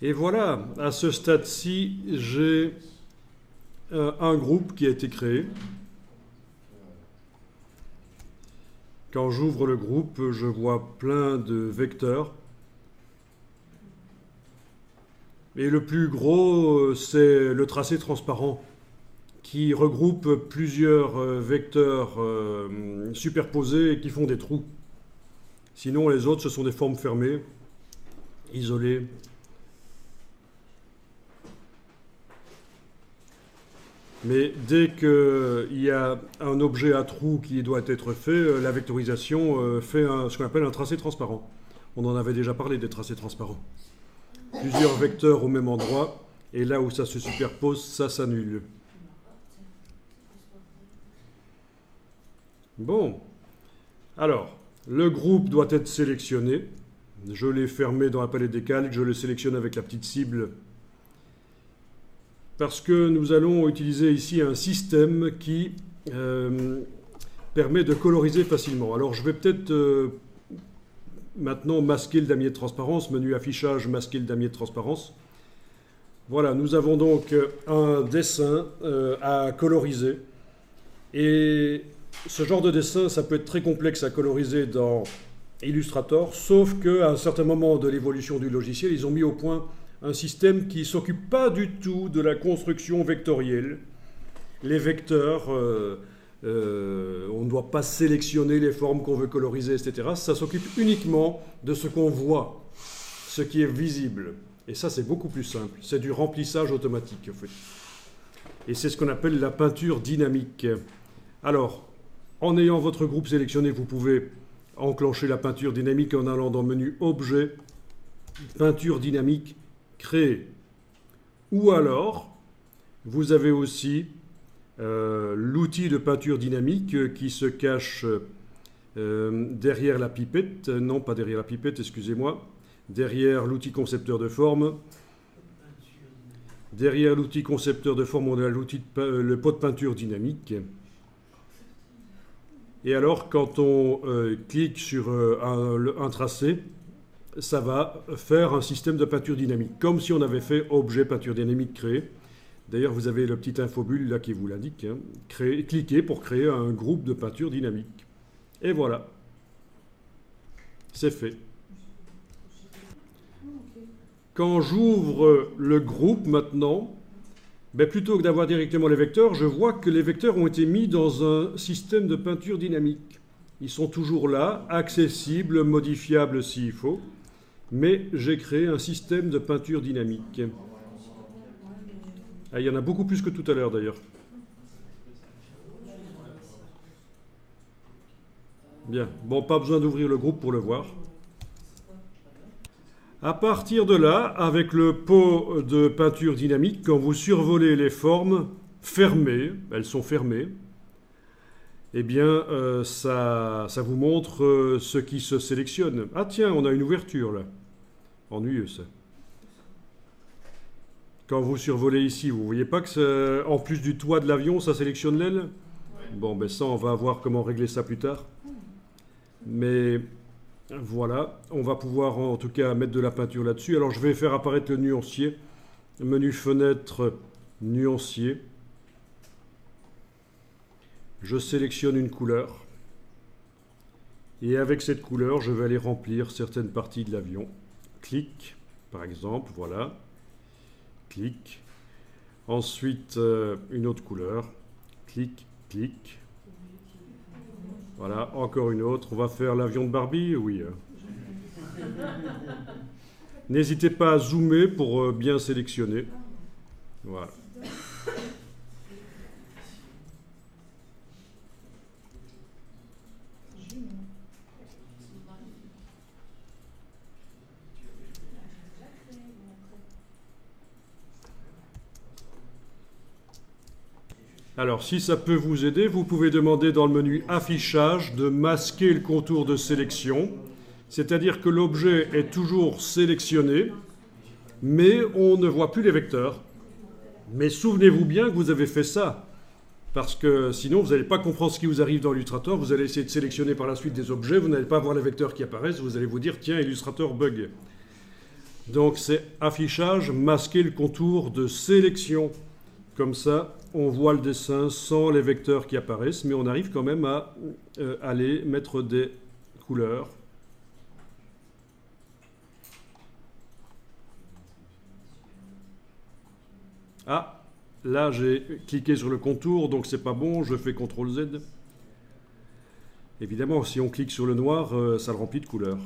Et voilà, à ce stade-ci, j'ai un groupe qui a été créé. Quand j'ouvre le groupe, je vois plein de vecteurs. Et le plus gros, c'est le tracé transparent qui regroupe plusieurs vecteurs superposés et qui font des trous. Sinon, les autres, ce sont des formes fermées, isolées. Mais dès qu'il y a un objet à trous qui doit être fait, la vectorisation fait ce qu'on appelle un tracé transparent. On en avait déjà parlé des tracés transparents. Plusieurs vecteurs au même endroit, et là où ça se superpose, ça s'annule. Bon, alors, le groupe doit être sélectionné. Je l'ai fermé dans la palette des calques, je le sélectionne avec la petite cible. Parce que nous allons utiliser ici un système qui permet de coloriser facilement. Alors je vais peut-être maintenant masquer le damier de transparence, menu affichage, masquer le damier de transparence. Voilà, nous avons donc un dessin à coloriser. Et ce genre de dessin, ça peut être très complexe à coloriser dans Illustrator, sauf qu'à un certain moment de l'évolution du logiciel, ils ont mis au point un système qui ne s'occupe pas du tout de la construction vectorielle. Les vecteurs, on ne doit pas sélectionner les formes qu'on veut coloriser, etc. Ça s'occupe uniquement de ce qu'on voit, ce qui est visible. Et ça, c'est beaucoup plus simple. C'est du remplissage automatique, en fait. Et c'est ce qu'on appelle la peinture dynamique. Alors, en ayant votre groupe sélectionné, vous pouvez enclencher la peinture dynamique en allant dans le menu Objet, Peinture dynamique, Créer. Ou alors, vous avez aussi l'outil de peinture dynamique qui se cache derrière la pipette. Non, pas derrière la pipette, excusez-moi. Derrière l'outil concepteur de forme. Derrière l'outil concepteur de forme, on a le pot de peinture dynamique. Et alors, quand on clique sur un tracé, ça va faire un système de peinture dynamique, comme si on avait fait objet peinture dynamique créé. D'ailleurs, vous avez le petit infobulle là qui vous l'indique. Hein. Cliquez pour créer un groupe de peinture dynamique. Et voilà. C'est fait. Quand j'ouvre le groupe maintenant, ben plutôt que d'avoir directement les vecteurs, je vois que les vecteurs ont été mis dans un système de peinture dynamique. Ils sont toujours là, accessibles, modifiables s'il faut. Mais j'ai créé un système de peinture dynamique. Ah, il y en a beaucoup plus que tout à l'heure d'ailleurs. Bien, bon, pas besoin d'ouvrir le groupe pour le voir. À partir de là, avec le pot de peinture dynamique, quand vous survolez les formes fermées, elles sont fermées, eh bien, ça vous montre ce qui se sélectionne. Ah tiens, on a une ouverture là. Ennuyeux ça. Quand vous survolez ici, vous ne voyez pas que en plus du toit de l'avion, ça sélectionne l'aile? Bon, ben ça, on va voir comment régler ça plus tard. Mais voilà, on va pouvoir en tout cas mettre de la peinture là-dessus. Alors je vais faire apparaître le nuancier. Menu fenêtre, nuancier. Je sélectionne une couleur. Et avec cette couleur, je vais aller remplir certaines parties de l'avion. Clic, par exemple, voilà. Clic. Ensuite, une autre couleur. Clic, clic. Voilà, encore une autre. On va faire l'avion de Barbie, oui. N'hésitez pas à zoomer pour bien sélectionner. Voilà. Alors, si ça peut vous aider, vous pouvez demander dans le menu Affichage de masquer le contour de sélection. C'est-à-dire que l'objet est toujours sélectionné, mais on ne voit plus les vecteurs. Mais souvenez-vous bien que vous avez fait ça, parce que sinon vous n'allez pas comprendre ce qui vous arrive dans Illustrator. Vous allez essayer de sélectionner par la suite des objets, vous n'allez pas voir les vecteurs qui apparaissent, vous allez vous dire « Tiens, Illustrator bug ». Donc c'est affichage, masquer le contour de sélection. Comme ça, on voit le dessin sans les vecteurs qui apparaissent, mais on arrive quand même à aller mettre des couleurs. Ah, là j'ai cliqué sur le contour, donc c'est pas bon, je fais CTRL Z. Évidemment, si on clique sur le noir, ça le remplit de couleurs.